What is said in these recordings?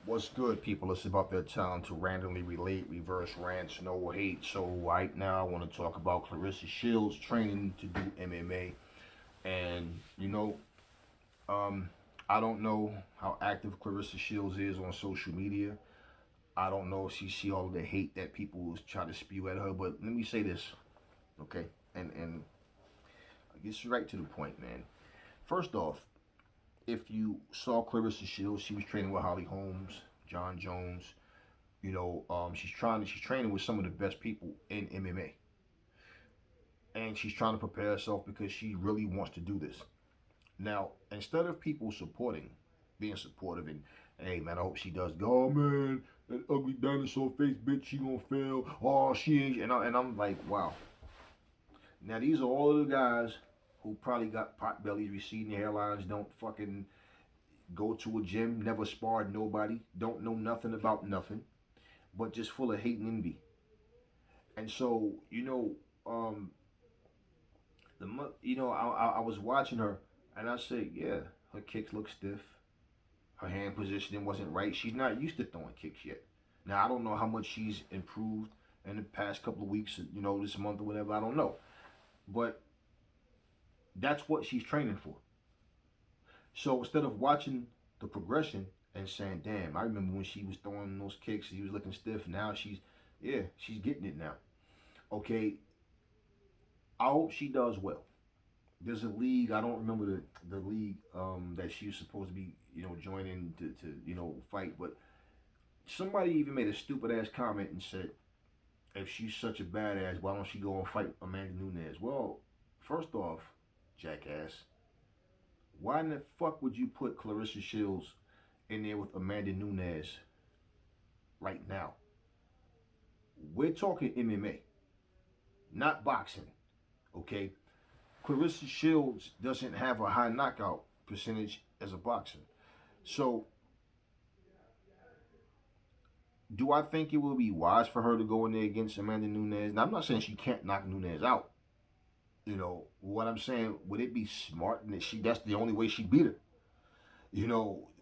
What's good, people? It's about that time to randomly relate, reverse rants, no hate. So right now, I want to talk about Claressa Shields training to do MMA. And um, I don't know how active Claressa Shields is on social media. I don't know if she see all of the hate that people try to spew at her. But let me say this, okay? And I guess right to the point, man. First off, if you saw Claressa Shields, she was training with Holly Holmes, Jon Jones. She's training with some of the best people in MMA, and she's trying to prepare herself because she really wants to do this. Now, instead of people being supportive, and hey man, I hope she does. Go, oh man, that ugly dinosaur face bitch, she gonna fail. Oh, she ain't. And I'm like, wow. Now these are all of the guys who probably got pot bellies, receding hairlines, don't fucking go to a gym, never sparred nobody, don't know nothing about nothing, but just full of hate and envy. And so, I was watching her, and I said, yeah, her kicks look stiff. Her hand positioning wasn't right. She's not used to throwing kicks yet. Now I don't know how much she's improved in the past couple of weeks, this month or whatever. I don't know, but that's what she's training for. So instead of watching the progression and saying, "Damn, I remember when she was throwing those kicks, she was looking stiff. Now she's getting it now." Okay, I hope she does well. There's a league. I don't remember the league that she was supposed to be, joining to fight. But somebody even made a stupid ass comment and said, if she's such a badass, why don't she go and fight Amanda Nunes? Well, first off, jackass, why in the fuck would you put Claressa Shields in there with Amanda Nunes right now? We're talking MMA, not boxing. Okay, Claressa Shields doesn't have a high knockout percentage as a boxer. So, do I think it would be wise for her to go in there against Amanda Nunes? Now, I'm not saying she can't knock Nunes out. What I'm saying, would it be smart and that that's the only way she beat her?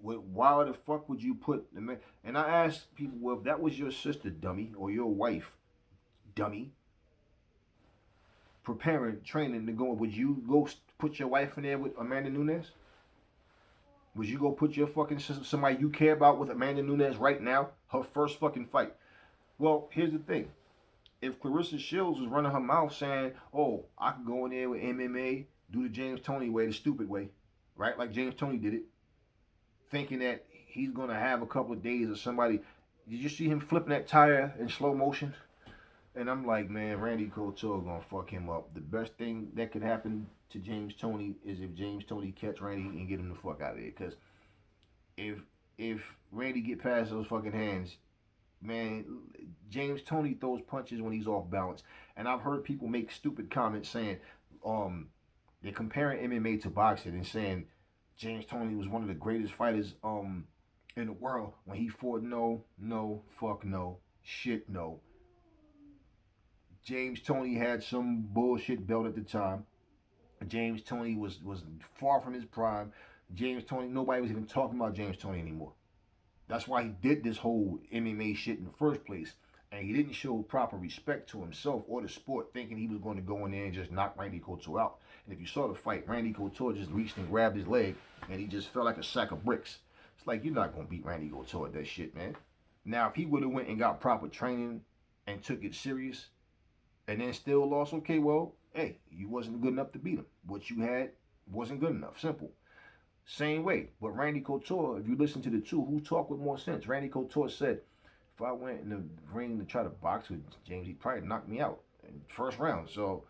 Why the fuck would you put the man? And I ask people, well, if that was your sister, dummy, or your wife, dummy, preparing, training to go, would you go put your wife in there with Amanda Nunes? Would you go put your fucking sister, somebody you care about, with Amanda Nunes right now? Her first fucking fight. Well, here's the thing. If Claressa Shields was running her mouth saying, "Oh, I could go in there with MMA, do the James Toney way, the stupid way," right? Like James Toney did it, thinking that he's gonna have a couple of days or somebody. Did you see him flipping that tire in slow motion? And I'm like, man, Randy Couture gonna fuck him up. The best thing that could happen to James Toney is if James Toney catch Randy and get him the fuck out of there. Cause if if Randy get past those fucking hands, man, James Toney throws punches when he's off balance. And I've heard people make stupid comments saying, um, they're comparing MMA to boxing and saying James Toney was one of the greatest fighters in the world when he fought. No, no, fuck no, shit no. James Toney had some bullshit belt at the time. James Toney was far from his prime. James Toney, nobody was even talking about James Toney anymore. That's why he did this whole MMA shit in the first place. And he didn't show proper respect to himself or the sport, thinking he was going to go in there and just knock Randy Couture out. And if you saw the fight, Randy Couture just reached and grabbed his leg, and he just felt like a sack of bricks. It's like, you're not going to beat Randy Couture at that shit, man. Now, if he would have went and got proper training and took it serious, and then still lost, okay, well, hey, you wasn't good enough to beat him. What you had wasn't good enough. Simple. Same way. But Randy Couture, if you listen to the two, who talk with more sense? Randy Couture said, if I went in the ring to try to box with James, he'd probably knock me out in the first round. So,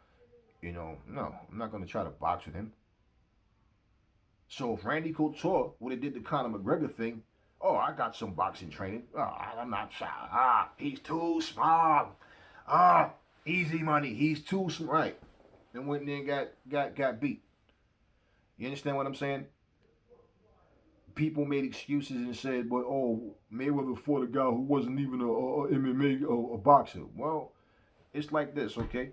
no, I'm not going to try to box with him. So if Randy Couture would have did the Conor McGregor thing, oh, I got some boxing training. Oh, I'm not shy. He's too small. Ah, easy money. He's too small. Right. And went in there and got beat. You understand what I'm saying? People made excuses and said, "But oh, Mayweather fought a guy who wasn't even a MMA a boxer." Well, it's like this, okay?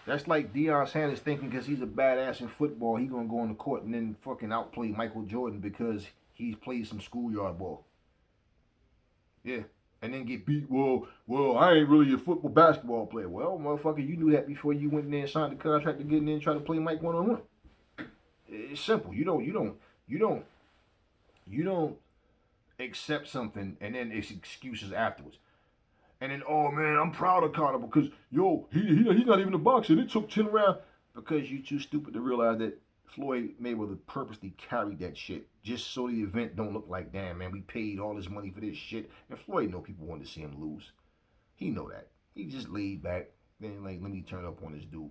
That's like Deion Sanders thinking because he's a badass in football, he gonna go on the court and then fucking outplay Michael Jordan because he's played some schoolyard ball. Yeah. And then get beat. Well, I ain't really a football basketball player. Well, motherfucker, you knew that before you went in there and signed the contract to get in there and try to play Mike 1-on-1. It's simple. You don't accept something and then it's excuses afterwards. And then, oh man, I'm proud of Conor because he's not even a boxer. It took 10 rounds because you too stupid to realize that Floyd Mayweather purposely carried that shit just so the event don't look like, damn man, we paid all this money for this shit. And Floyd know people wanted to see him lose. He know that. He just laid back. Then like, let me turn up on this dude.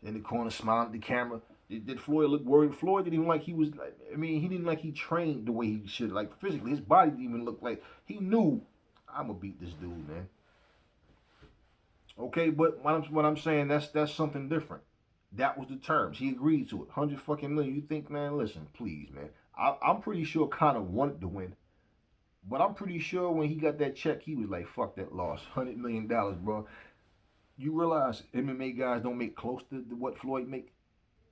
In the corner, smiling at the camera. Did Floyd look worried? Floyd didn't even like he was. I mean, he didn't like he trained the way he should. Like physically, his body didn't even look like he knew. I'm gonna beat this dude, man. Okay, but what I'm saying that's something different. That was the terms. He agreed to it. 100 fucking million. You think, man? Listen, please, man. I'm pretty sure Conor wanted to win, but I'm pretty sure when he got that check, he was like, "Fuck that loss. $100 million, bro." You realize MMA guys don't make close to what Floyd make.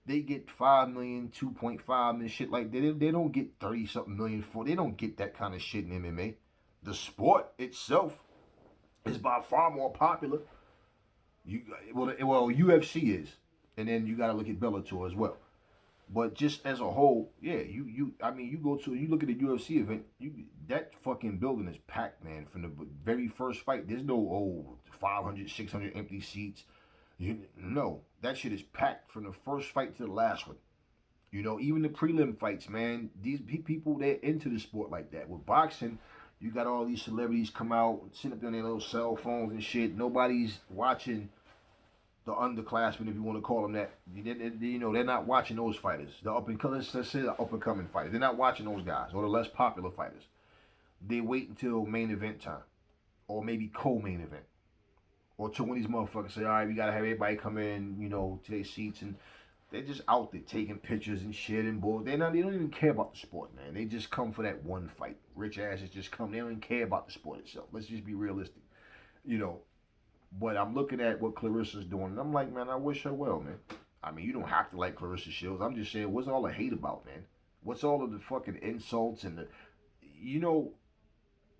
They get 5 million, 2.5 million, shit like that. They don't get 30 something million for. They don't get that kind of shit in MMA. The sport itself is by far more popular. You well UFC is, and then you got to look at Bellator as well. But just as a whole, yeah, I mean, you look at a UFC event, that fucking building is packed, man. From the very first fight, there's no 500, 600 empty seats. No, that shit is packed from the first fight to the last one. Even the prelim fights, man. These people they're into the sport like that. With boxing, you got all these celebrities come out, sitting up on their little cell phones and shit. Nobody's watching the underclassmen, if you want to call them that. They're not watching those fighters. The let's say the up and coming fighters. They're not watching those guys or the less popular fighters. They wait until main event time, or maybe co-main event, or to when these motherfuckers say, all right, we gotta have everybody come in, to their seats, and they're just out there taking pictures and shit and bull. They don't even care about the sport, man. They just come for that one fight. Rich asses just come. They don't even care about the sport itself. Let's just be realistic, you know. But I'm looking at what Claressa's doing, and I'm like, man, I wish her well, man. I mean, you don't have to like Claressa Shields. I'm just saying, what's all the hate about, man? What's all of the fucking insults and you know,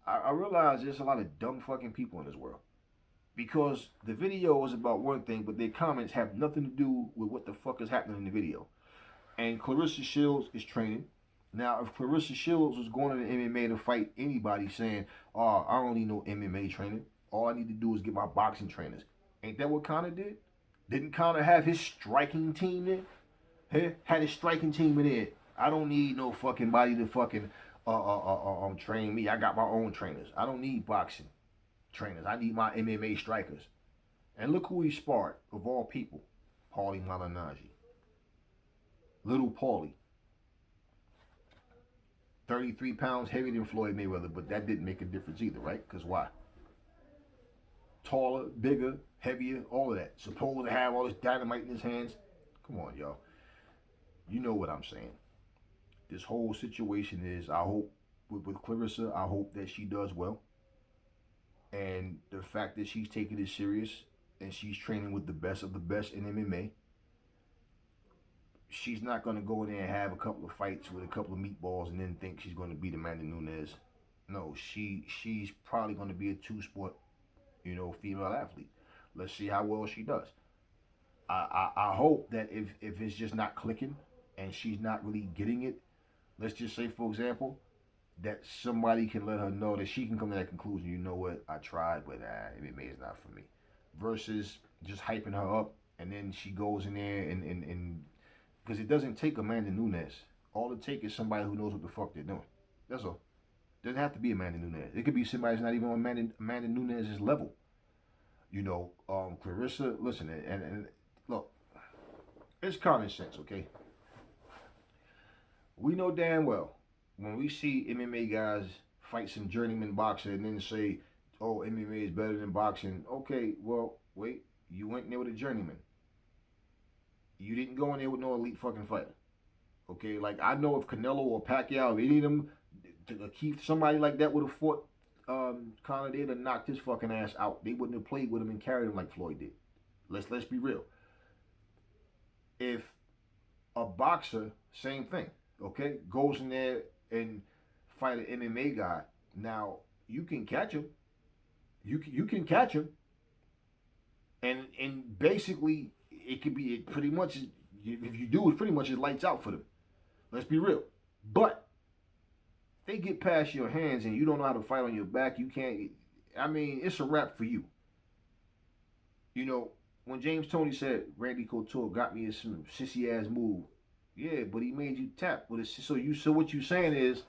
I realize there's a lot of dumb fucking people in this world. Because the video is about one thing, but their comments have nothing to do with what the fuck is happening in the video. And Claressa Shields is training. Now, if Claressa Shields was going to the MMA to fight anybody saying, oh, I don't need no MMA training. All I need to do is get my boxing trainers. Ain't that what Conor did? Didn't Conor have his striking team there? He had his striking team in there. I don't need no fucking body to fucking train me. I got my own trainers. I don't need boxing trainers. I need my MMA strikers. And look who he sparred, of all people. Paulie Malignaggi. Little Paulie. 33 pounds heavier than Floyd Mayweather, but that didn't make a difference either, right? Because why? Taller, bigger, heavier, all of that. Supposed to have all this dynamite in his hands. Come on, y'all. You know what I'm saying. This whole situation is, I hope, with Claressa, I hope that she does well. And the fact that she's taking it serious and she's training with the best of the best in MMA, she's not going to go in there and have a couple of fights with a couple of meatballs and then think she's going to beat Amanda Nunes. No, she's probably going to be a two-sport, female athlete. Let's see how well she does. I hope that if it's just not clicking and she's not really getting it, let's just say, for example, that somebody can let her know that she can come to that conclusion. You know what? I tried, but MMA is not for me. Versus just hyping her up and then she goes in there and because it doesn't take Amanda Nunes. All it takes is somebody who knows what the fuck they're doing. That's all. It doesn't have to be Amanda Nunes. It could be somebody who's not even on Amanda Nunes' level. Claressa, listen, and look, it's common sense, okay? We know damn well when we see MMA guys fight some journeyman boxer and then say, oh, MMA is better than boxing. Okay, well, wait, you went in there with a journeyman. You didn't go in there with no elite fucking fighter. Okay, like I know if Canelo or Pacquiao, if any of them, Keith, somebody like that would have fought Conor, they'd have knocked his fucking ass out. They wouldn't have played with him and carried him like Floyd did. Let's be real. If a boxer, same thing, okay, goes in there and fight an MMA guy, now you can catch him. You can catch him, and basically it could be pretty much if you do it pretty much it lights out for them. Let's be real. But they get past your hands and you don't know how to fight on your back. You can't. I mean, it's a wrap for you. You know, when James Toney said Randy Couture got me in some sissy ass move, yeah, but he made you tap with a so what you saying is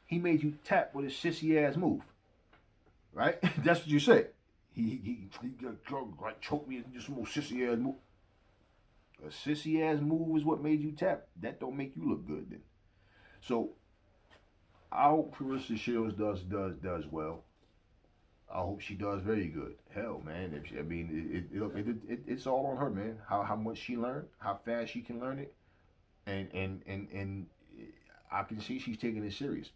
he made you tap with a sissy ass move, right? That's what you say. He got like choked me into some more sissy ass move. A sissy ass move is what made you tap. That don't make you look good then. So I hope Claressa Shields does well. I hope she does very good. Hell, man. If she, I mean, it's all on her, man. How much she learned, how fast she can learn it, and I can see she's taking it serious.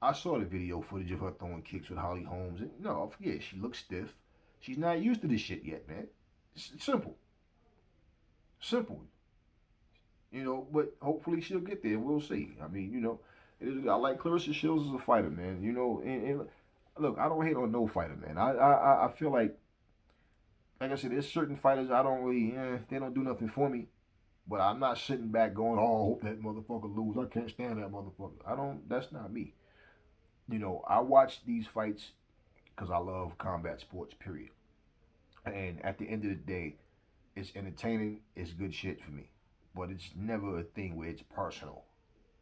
I saw the video footage of her throwing kicks with Holly Holmes. And no, yeah, she looks stiff. She's not used to this shit yet, man. It's simple, simple. You know, but hopefully she'll get there. We'll see. I mean, you know, I like Claressa Shields as a fighter, man. You know, and look, I don't hate on no fighter, man. I feel like I said, there's certain fighters I don't really, they don't do nothing for me. But I'm not sitting back going, oh, I hope that motherfucker lose. I can't stand that motherfucker. I don't. That's not me. You know, I watch these fights because I love combat sports. Period. And at the end of the day, it's entertaining. It's good shit for me. But it's never a thing where it's personal.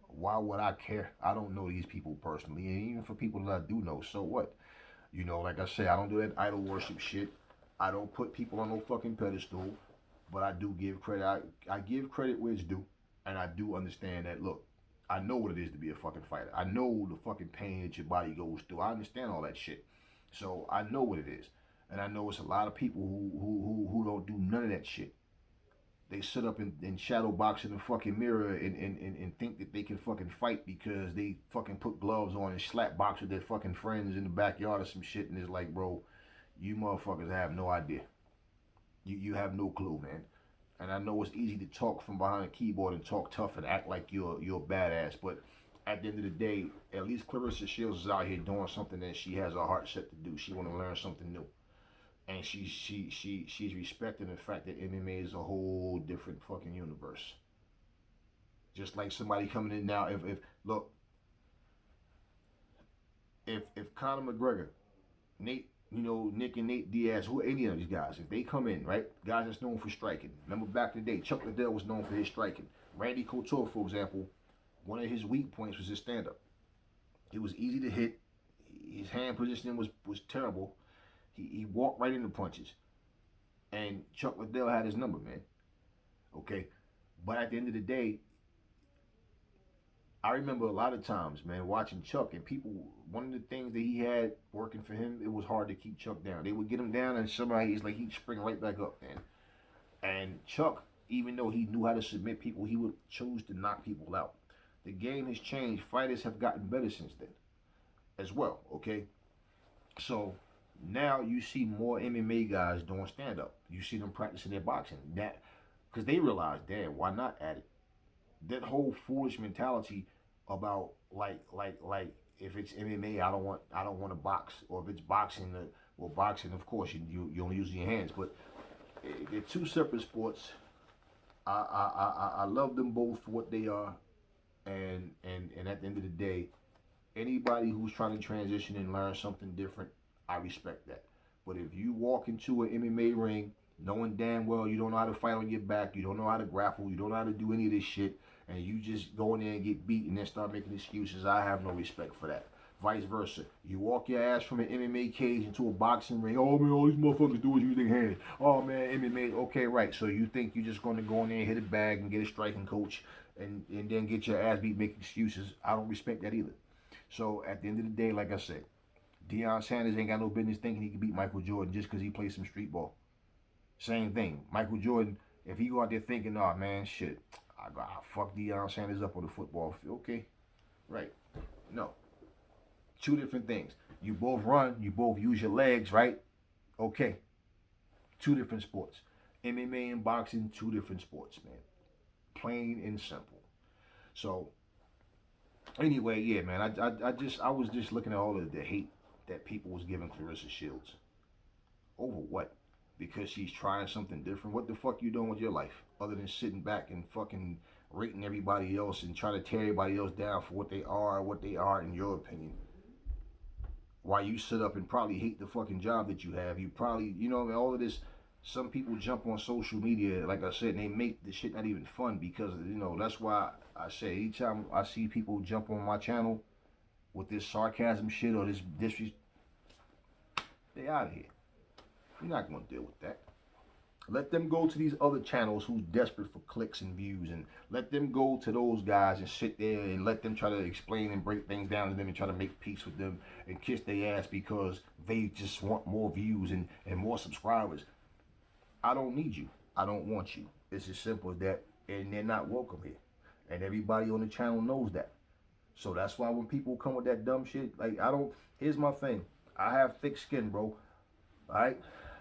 Why would I care? I don't know these people personally, and even for people that I do know, so what? You know, like I say, I don't do that idol worship shit. I don't put people on no fucking pedestal, but I do give credit. I give credit where it's due, and I do understand that. Look, I know what it is to be a fucking fighter. I know the fucking pain that your body goes through. I understand all that shit, so I know what it is, and I know it's a lot of people who don't do none of that shit. They sit up in shadow box in the fucking mirror and think that they can fucking fight because they fucking put gloves on and slap box with their fucking friends in the backyard or some shit. And it's like, bro, you motherfuckers have no idea. You have no clue, man. And I know it's easy to talk from behind a keyboard and talk tough and act like you're a badass, but at the end of the day, at least Claressa Shields is out here doing something that she has her heart set to do. She want to learn something new. And she's respecting the fact that MMA is a whole different fucking universe. Just like somebody coming in now, if look, if Conor McGregor, Nate, you know, Nick and Nate Diaz, who any of these guys, if they come in, right, guys that's known for striking. Remember back in the day, Chuck Liddell was known for his striking. Randy Couture, for example, one of his weak points was his stand-up. It was easy to hit. His hand positioning was terrible. He walked right into punches. And Chuck Liddell had his number, man. Okay? But at the end of the day, I remember a lot of times, man, watching Chuck and people, one of the things that he had working for him, it was hard to keep Chuck down. They would get him down and he'd spring right back up, man. And Chuck, even though he knew how to submit people, he would choose to knock people out. The game has changed. Fighters have gotten better since then as well, okay? So now you see more MMA guys doing stand up. You see them practicing their boxing. That because they realize, damn, why not add it? That whole foolish mentality about like if it's MMA, I don't want to box, or if it's boxing, well, boxing, of course, you only use your hands, but they're two separate sports. I love them both for what they are, and at the end of the day, anybody who's trying to transition and learn something different, I respect that. But if you walk into an MMA ring knowing damn well you don't know how to fight on your back, you don't know how to grapple, you don't know how to do any of this shit, and you just go in there and get beat and then start making excuses, I have no respect for that. Vice versa. You walk your ass from an MMA cage into a boxing ring. Oh man, all these motherfuckers do is use their hands. Oh man, MMA. Okay, right. So you think you're just going to go in there and hit a bag and get a striking coach and then get your ass beat making excuses? I don't respect that either. So at the end of the day, like I said, Deion Sanders ain't got no business thinking he can beat Michael Jordan just because he plays some street ball. Same thing. Michael Jordan, if he go out there thinking, oh man, shit, I fuck Deion Sanders up on the football field. Okay, right. No. Two different things. You both run, you both use your legs, right? Okay. Two different sports. MMA and boxing, two different sports, man. Plain and simple. So, anyway, yeah, man, I was just looking at all of the hate that people was giving Claressa Shields. Over what? Because she's trying something different. What the fuck you doing with your life other than sitting back and fucking rating everybody else and trying to tear everybody else down for what they are in your opinion? Why you sit up and probably hate the fucking job that you have. You probably, you know, all of this. Some people jump on social media, like I said, and they make the shit not even fun because, you know, that's why I say anytime I see people jump on my channel with this sarcasm shit or this disrespect, they out of here. You're not going to deal with that. Let them go to these other channels who's desperate for clicks and views, and let them go to those guys and sit there and let them try to explain and break things down to them and try to make peace with them and kiss their ass because they just want more views and more subscribers. I don't need you. I don't want you. It's as simple as that, and they're not welcome here. And everybody on the channel knows that. So that's why when people come with that dumb shit, like, here's my thing. I have thick skin, bro. All right?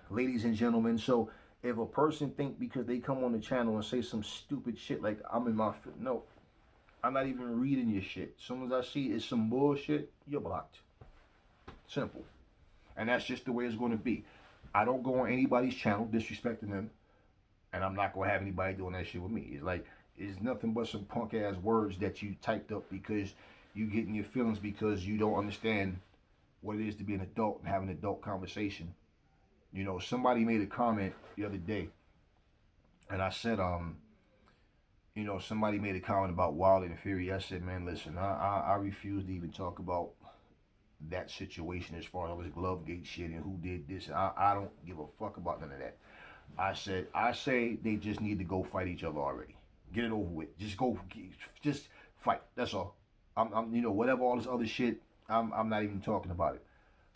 Ladies and gentlemen, so if a person think because they come on the channel and say some stupid shit like I'm in my no, I'm not even reading your shit. As soon as I see it's some bullshit, you're blocked. Simple. And that's just the way it's going to be. I don't go on anybody's channel disrespecting them, and I'm not going to have anybody doing that shit with me. It's like, it's nothing but some punk ass words that you typed up because you get in your feelings because you don't understand what it is to be an adult and have an adult conversation. You know, somebody made a comment the other day, and I said, you know, somebody made a comment about Wilder and Fury. I said, man, listen, I refuse to even talk about that situation as far as all this Glovegate shit and who did this. I don't give a fuck about none of that. I say they just need to go fight each other already. Get it over with. Just fight. That's all. I'm you know, whatever all this other shit, I'm not even talking about it.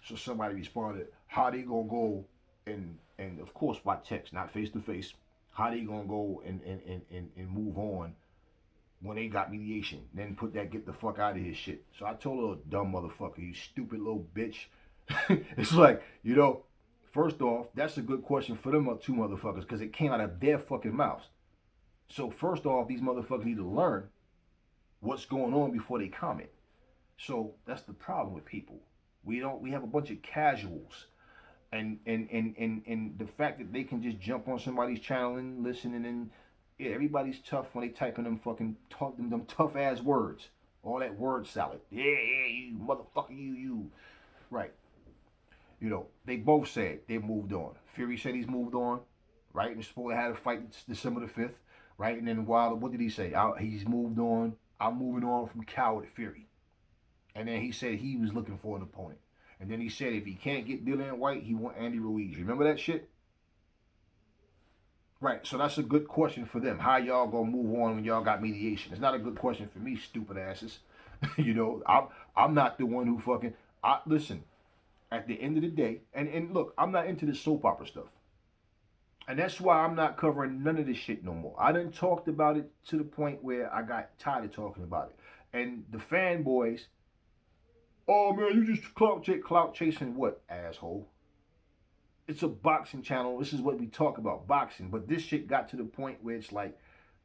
So somebody responded, how they gonna go and of course by text, not face to face, how they gonna go and move on when they got mediation? Then put that get the fuck out of his shit. So I told her, dumb motherfucker, you stupid little bitch. It's like, you know, first off, that's a good question for them two motherfuckers because it came out of their fucking mouths. So first off, these motherfuckers need to learn what's going on before they comment. So that's the problem with people. We have a bunch of casuals. And the fact that they can just jump on somebody's channel and listen, and then yeah, everybody's tough when they type in them fucking them tough ass words. All that word salad. Yeah, you motherfucker, you. Right. You know, they both said they moved on. Fury said he's moved on, right? And supposed to have a fight December the 5th, right? And then Wilder, what did he say? He's moved on. I'm moving on from Coward Fury. And then he said he was looking for an opponent. And then he said if he can't get Dillian White, he want Andy Ruiz. Remember that shit? Right, so that's a good question for them. How y'all gonna move on when y'all got mediation? It's not a good question for me, stupid asses. You know, I'm not the one who fucking... listen, at the end of the day, and look, I'm not into this soap opera stuff. And that's why I'm not covering none of this shit no more. I done talked about it to the point where I got tired of talking about it. And the fanboys... Oh, man, you just clout chasing what, asshole? It's a boxing channel. This is what we talk about, boxing. But this shit got to the point where it's like,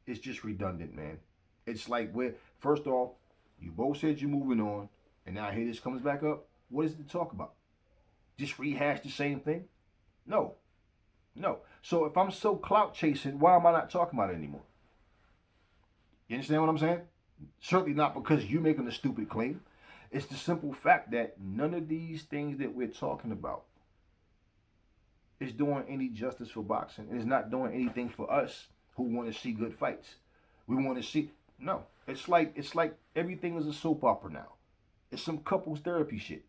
it's just redundant, man. It's like, first off, you both said you're moving on, and now here this comes back up. What is it to talk about? Just rehash the same thing? No. So if I'm so clout chasing, why am I not talking about it anymore? You understand what I'm saying? Certainly not because you're making a stupid claim. It's the simple fact that none of these things that we're talking about is doing any justice for boxing. And it's not doing anything for us who want to see good fights. We want to see... No. It's like everything is a soap opera now. It's some couples therapy shit.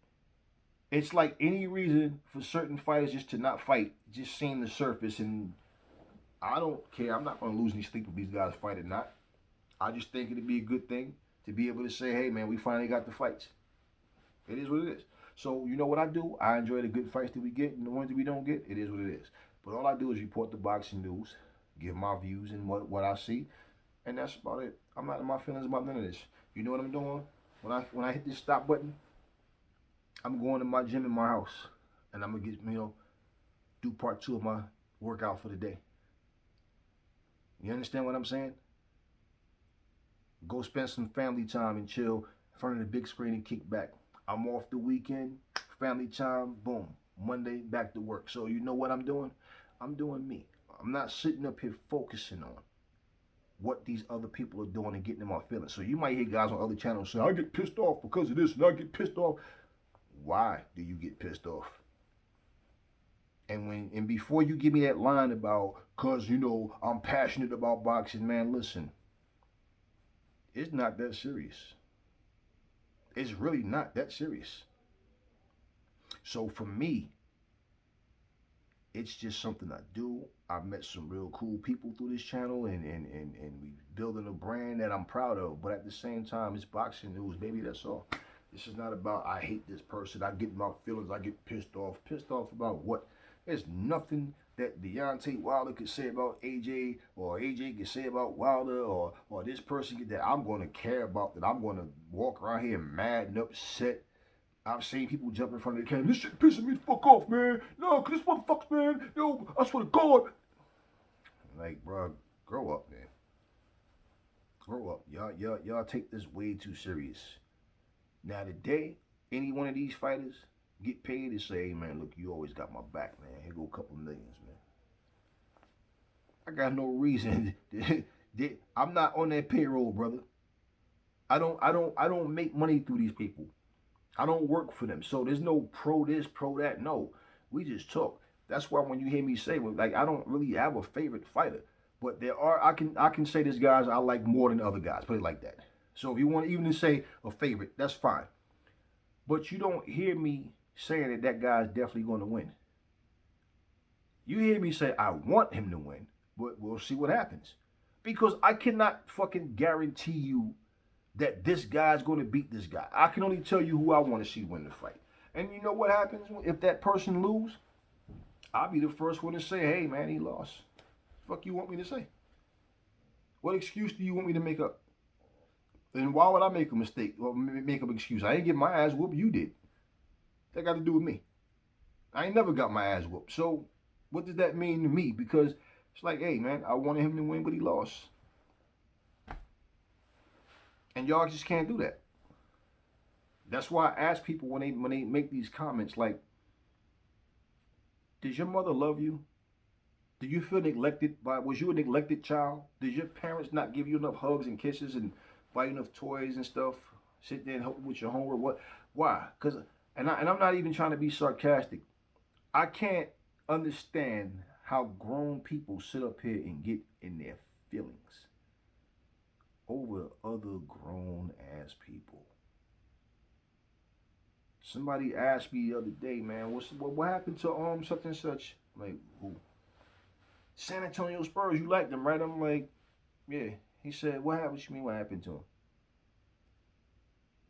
It's like any reason for certain fighters just to not fight just seem to surface, and I don't care. I'm not going to lose any sleep if these guys fight or not. I just think it'd be a good thing to be able to say, hey, man, we finally got the fights. It is what it is. So, you know what I do? I enjoy the good fights that we get, and the ones that we don't get, it is what it is. But all I do is report the boxing news, give my views and what I see, and that's about it. I'm not in my feelings about none of this. You know what I'm doing? When I hit this stop button, I'm going to my gym in my house, and I'm going to get, do part 2 of my workout for the day. You understand what I'm saying? Go spend some family time and chill in front of the big screen and kick back. I'm off the weekend. family time, boom, Monday, back to work. So you know what I'm doing? I'm doing me. I'm not sitting up here focusing on what these other people are doing and getting in my feelings. So you might hear guys on other channels say, I get pissed off because of this and I get pissed off. Why do you get pissed off? And before you give me that line about, cause you know I'm passionate about boxing, man, listen, it's not that serious. It's really not that serious. So for me, it's just something I do. I've met some real cool people through this channel, and we building a brand that I'm proud of. But at the same time, it's boxing news, baby. That's all. This is not about I hate this person. I get my feelings. I get pissed off. Pissed off about what? There's nothing that Deontay Wilder could say about AJ, or AJ could say about Wilder, or this person that I'm going to care about, that I'm going to walk around here mad and upset. I've seen people jump in front of the camera. This shit pissing me the fuck off, man. No, cause this motherfuckers, man. Yo, I swear to God. Like, bro, grow up, man. Grow up. Y'all take this way too serious. Now, today, any one of these fighters get paid to say, hey, man, look, you always got my back, man. Here go a couple millions, man. I got no reason. I'm not on that payroll, brother. I don't make money through these people. I don't work for them. So there's no pro this, pro that. No. We just talk. That's why when you hear me say, like, I don't really have a favorite fighter. But there are, I can say there's guys I like more than other guys. Put it like that. So if you want even to say a favorite, that's fine. But you don't hear me saying that that guy's definitely going to win. You hear me say, I want him to win, but we'll see what happens. Because I cannot fucking guarantee you that this guy's going to beat this guy. I can only tell you who I want to see win the fight. And you know what happens if that person lose? I'll be the first one to say, hey, man, he lost. Fuck you want me to say? What excuse do you want me to make up? And why would I make a mistake or make up an excuse? I ain't get my ass whooped. You did. That got to do with me. I ain't never got my ass whooped. So what does that mean to me? Because it's like, hey, man, I wanted him to win, but he lost. And y'all just can't do that. That's why I ask people when they make these comments like, does your mother love you? Did you feel neglected was you a neglected child? Did your parents not give you enough hugs and kisses and buy you enough toys and stuff? Sit there and help you with your homework? What? Why? Because, and I'm not even trying to be sarcastic. I can't understand how grown people sit up here and get in their feelings over other grown ass people. Somebody asked me the other day, man, what happened to such and such? I'm like, who? San Antonio Spurs, you like them, right? I'm like, yeah. He said, what happened? What you mean what happened to him?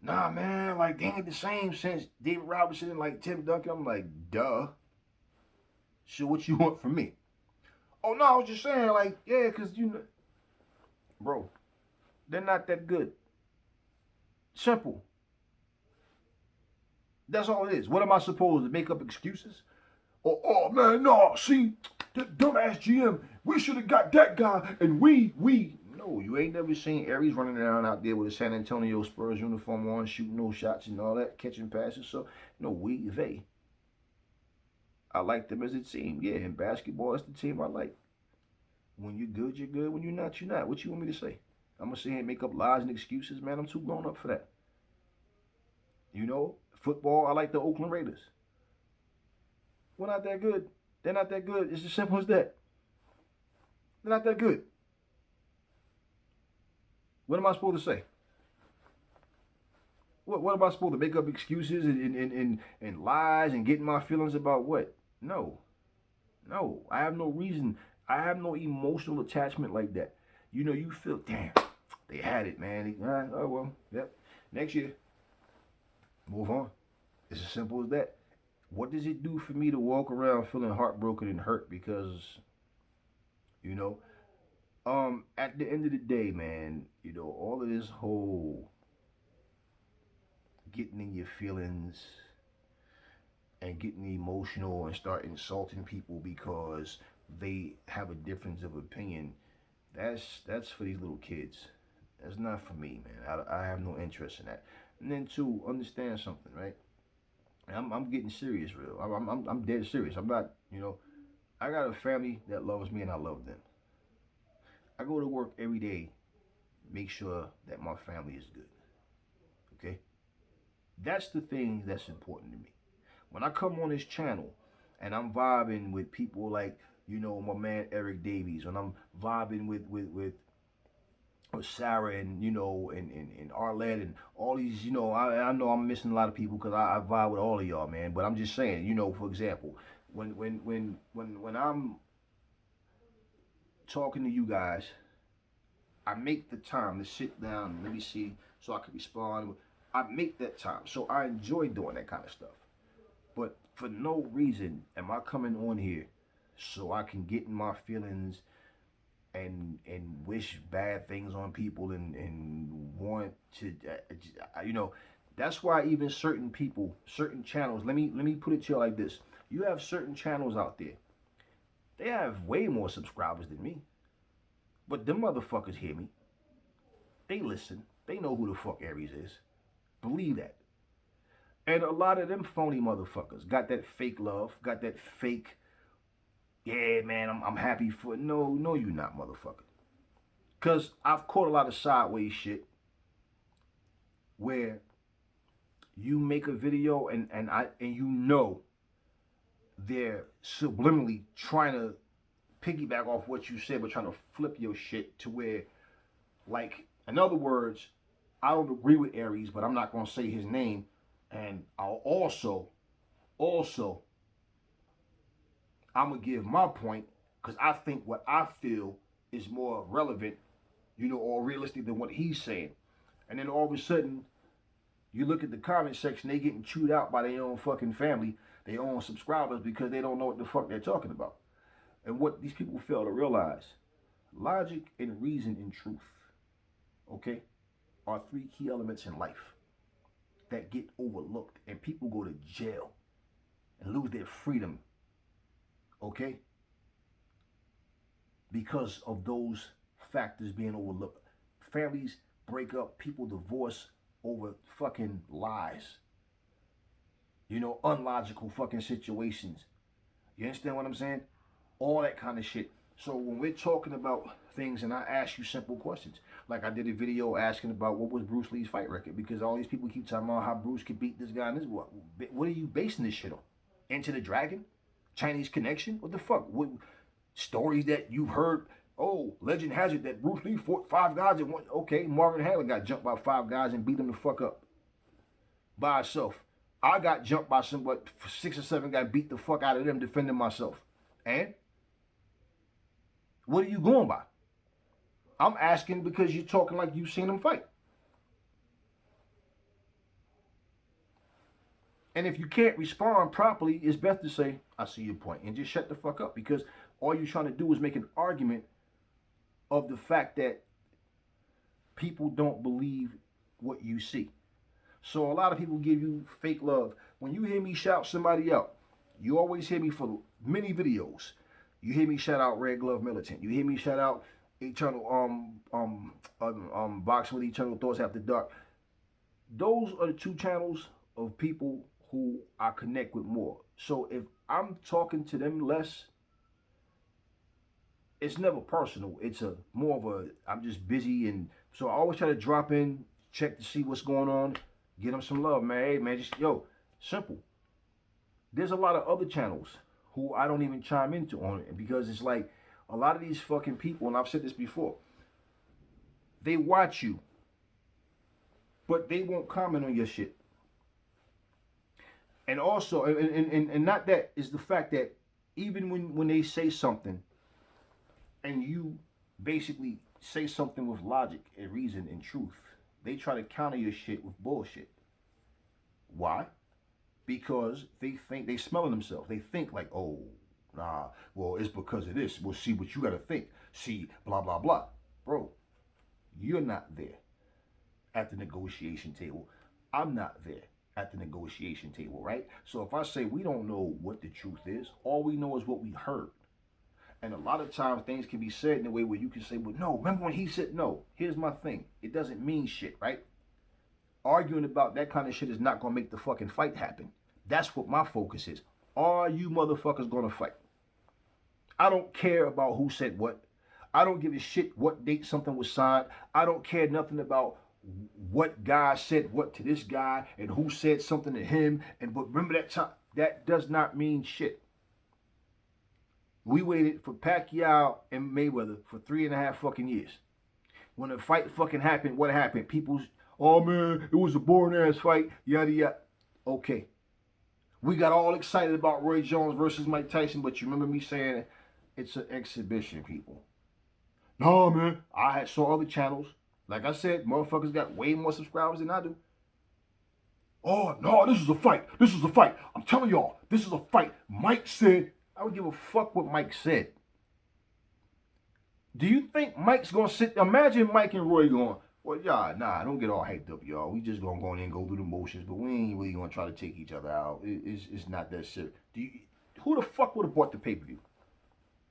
Nah, man, like they ain't the same since David Robinson and like Tim Duncan. I'm like, duh. So what you want from me? Oh no, I was just saying, like, yeah, cause you know, bro, they're not that good. Simple. That's all it is. What am I supposed to make up excuses? Oh man, no, see, that dumbass GM, we should have got that guy, and we. No, you ain't never seen Aries running around out there with a San Antonio Spurs uniform on, shooting no shots and all that, catching passes. So, no, they. I like them as a team. Yeah, in basketball, that's the team I like. When you're good, you're good. When you're not, you're not. What you want me to say? I'm going to sit here and make up lies and excuses, man. I'm too grown up for that. You know, football, I like the Oakland Raiders. We're not that good. They're not that good. It's as simple as that. They're not that good. What am I supposed to say? What am I supposed to make up excuses and lies and getting my feelings about what? No. No. I have no reason. I have no emotional attachment like that. You know, you feel, damn, they had it, man. Oh, well, yep. Next year. Move on. It's as simple as that. What does it do for me to walk around feeling heartbroken and hurt because, you know, at the end of the day, man, you know, all of this whole getting in your feelings and getting emotional and start insulting people because they have a difference of opinion, that's for these little kids. That's not for me, man. I have no interest in that. And then two, understand something, right? And I'm getting serious, real. I'm dead serious. I'm not, I got a family that loves me and I love them. I go to work every day, make sure that my family is good. Okay? That's the thing that's important to me. When I come on this channel and I'm vibing with people like, my man Eric Davies, when I'm vibing with Sarah and and Arlette and all these, I know I'm missing a lot of people because I vibe with all of y'all, man. But I'm just saying, for example, when I'm talking to you guys, I make the time to sit down and let me see so I can respond. I make that time. So I enjoy doing that kind of stuff. But for no reason am I coming on here so I can get in my feelings and wish bad things on people and want to that's why even certain people, certain channels, let me put it to you like this. You have certain channels out there. They have way more subscribers than me. But them motherfuckers hear me. They listen. They know who the fuck Aries is. Believe that. And a lot of them phony motherfuckers got that fake love, got that fake, yeah, man, I'm happy for. No, you not, motherfucker. Because I've caught a lot of sideways shit where you make a video and they're subliminally trying to piggyback off what you said, but trying to flip your shit to where, like, in other words, I don't agree with Aries, but I'm not gonna say his name, and I'll also, I'm gonna give my point because I think what I feel is more relevant, or realistic than what he's saying. And then all of a sudden, you look at the comment section, they getting chewed out by their own fucking family, their own subscribers because they don't know what the fuck they're talking about. And what these people fail to realize, logic and reason and truth, okay, are three key elements in life that get overlooked and people go to jail and lose their freedom, okay, because of those factors being overlooked. Families break up, people divorce over fucking lies, unlogical fucking situations. You understand what I'm saying? All that kind of shit. So when we're talking about things and I ask you simple questions, like I did a video asking about what was Bruce Lee's fight record, because all these people keep talking about how Bruce could beat this guy and this. What are you basing this shit on? Enter the Dragon? Chinese Connection? What the fuck? What stories that you've heard? Oh, legend has it that Bruce Lee fought 5 guys in one. Okay, Marvin Hagler got jumped by 5 guys and beat him the fuck up by himself. I got jumped by 6 or 7 guys, beat the fuck out of them defending myself. And what are you going by? I'm asking because you're talking like you've seen them fight. And if you can't respond properly, it's best to say, I see your point, and just shut the fuck up, because all you're trying to do is make an argument of the fact that people don't believe what you see. So a lot of people give you fake love. When you hear me shout somebody out, you always hear me for many videos. You hear me shout out Red Glove Militant. You hear me shout out Eternal Boxing with Eternal Thoughts After Dark. Those are the 2 channels of people who I connect with more. So if I'm talking to them less, it's never personal. It's more of a, I'm just busy, and so I always try to drop in, check to see what's going on, get them some love, man. Hey, man, just simple. There's a lot of other channels who I don't even chime into on it, because it's like a lot of these fucking people, and I've said this before, they watch you, but they won't comment on your shit. And also, and not that, is the fact that even when they say something and you basically say something with logic and reason and truth, they try to counter your shit with bullshit. Why? Because they think, they smelling themselves. They think like, oh, nah, well, it's because of this. Well, see what you got to think. See, blah, blah, blah. Bro, you're not there at the negotiation table. I'm not there at the negotiation table, right? So if I say we don't know what the truth is, all we know is what we heard. And a lot of times things can be said in a way where you can say, well, no, remember when he said no? Here's my thing. It doesn't mean shit, right? Arguing about that kind of shit is not going to make the fucking fight happen. That's what my focus is. Are you motherfuckers gonna fight? I don't care about who said what. I don't give a shit what date something was signed. I don't care nothing about what guy said what to this guy and who said something to him. And but remember that time, that does not mean shit. We waited for Pacquiao and Mayweather for 3.5 fucking years. When the fight fucking happened, what happened? People's, oh man, it was a boring ass fight, yada yada. Okay. We got all excited about Roy Jones versus Mike Tyson, but you remember me saying it's an exhibition, people. No, man. I saw other channels. Like I said, motherfuckers got way more subscribers than I do. Oh, no, this is a fight. This is a fight. I'm telling y'all, this is a fight. Mike said, I would give a fuck what Mike said. Do you think Mike's going to sit, imagine Mike and Roy going, well, y'all, nah, don't get all hyped up, y'all. We just going to go in and go through the motions, but we ain't really going to try to take each other out. It's not that serious. Who the fuck would have bought the pay-per-view?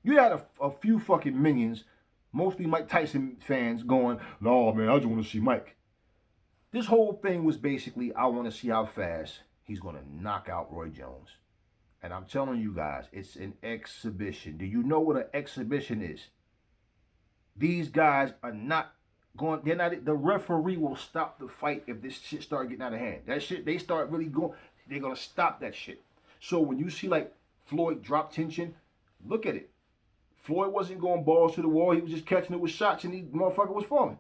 You had a few fucking minions, mostly Mike Tyson fans, going, no, man, I just want to see Mike. This whole thing was basically, I want to see how fast he's going to knock out Roy Jones. And I'm telling you guys, it's an exhibition. Do you know what an exhibition is? These guys are not going, they're not, the referee will stop the fight if this shit start getting out of hand. That shit, they start really going, they're going to stop that shit. So when you see like Floyd drop tension, look at it. Floyd wasn't going balls to the wall. He was just catching it with shots, and the motherfucker was falling.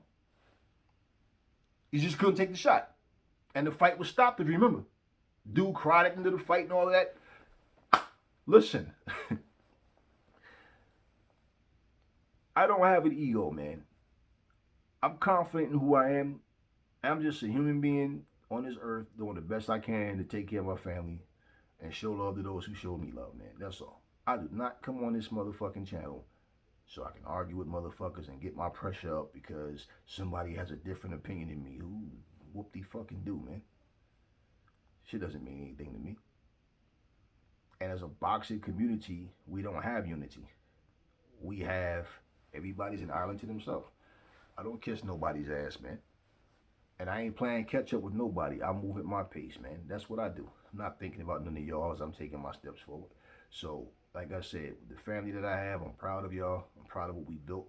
He just couldn't take the shot. And the fight was stopped, if you remember. Dude cried at the end of the fight and all of that. Listen. I don't have an ego, man. I'm confident in who I am. I'm just a human being on this earth doing the best I can to take care of my family and show love to those who show me love, man. That's all. I do not come on this motherfucking channel so I can argue with motherfuckers and get my pressure up because somebody has a different opinion than me. Who whoop-de-fucking do, man? Shit doesn't mean anything to me. And as a boxing community, we don't have unity. We have, everybody's an island to themselves. I don't kiss nobody's ass, man. And I ain't playing catch up with nobody. I move at my pace, man. That's what I do. I'm not thinking about none of y'all as I'm taking my steps forward. So, like I said, the family that I have, I'm proud of y'all. I'm proud of what we built.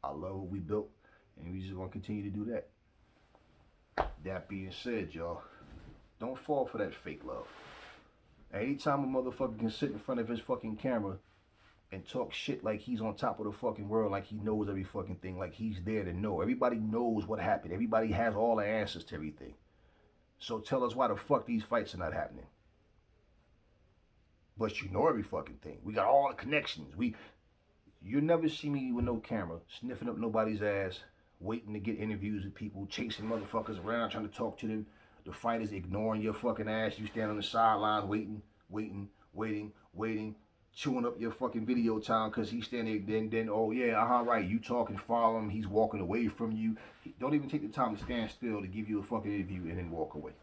I love what we built. And we just going to continue to do that. That being said, y'all, don't fall for that fake love. Anytime a motherfucker can sit in front of his fucking camera and talk shit like he's on top of the fucking world, like he knows every fucking thing, like he's there to know. Everybody knows what happened. Everybody has all the answers to everything. So tell us why the fuck these fights are not happening. But you know every fucking thing. We got all the connections. You'll never see me with no camera, sniffing up nobody's ass, waiting to get interviews with people, chasing motherfuckers around, trying to talk to them. The fighters ignoring your fucking ass. You stand on the sidelines waiting, chewing up your fucking video time because he's standing there. Then, oh yeah, right. You talking, follow him. He's walking away from you. Don't even take the time to stand still to give you a fucking interview and then walk away.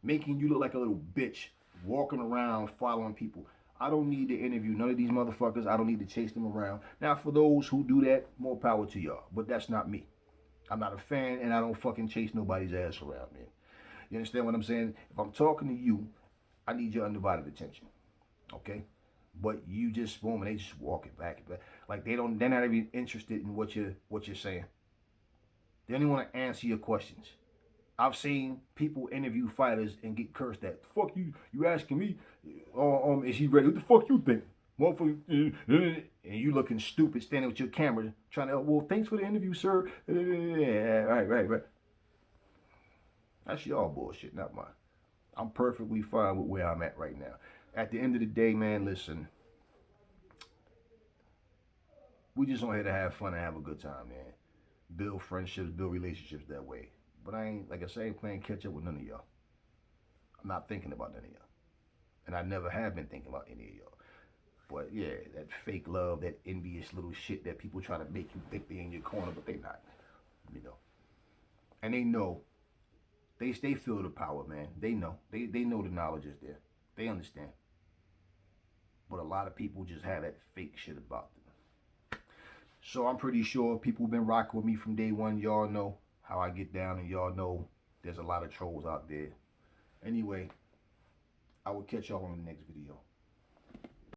Making you look like a little bitch, walking around, following people. I don't need to interview none of these motherfuckers. I don't need to chase them around. Now, for those who do that, more power to y'all. But that's not me. I'm not a fan, and I don't fucking chase nobody's ass around, man. You understand what I'm saying? If I'm talking to you, I need your undivided attention, okay? But you just, boom, and they just walking back and back. Like they're not even interested in what you're saying. They only want to answer your questions. I've seen people interview fighters and get cursed at. Fuck you asking me, is he ready? What the fuck you think? Motherfucker, and you looking stupid standing with your camera trying to, well, thanks for the interview, sir. Right. That's y'all bullshit, not mine. I'm perfectly fine with where I'm at right now. At the end of the day, man, listen, we just on here to have fun and have a good time, man. Build friendships, build relationships that way. But I ain't, like I say, I ain't playing catch up with none of y'all. I'm not thinking about none of y'all. And I never have been thinking about any of y'all. But yeah, that fake love, that envious little shit that people try to make you think they in your corner, but they not. You know. And they know. They feel the power, man. They know. They know the knowledge is there. They understand. But a lot of people just have that fake shit about them. So I'm pretty sure people have been rocking with me from day one. Y'all know how I get down, and y'all know there's a lot of trolls out there. Anyway, I will catch y'all on the next video.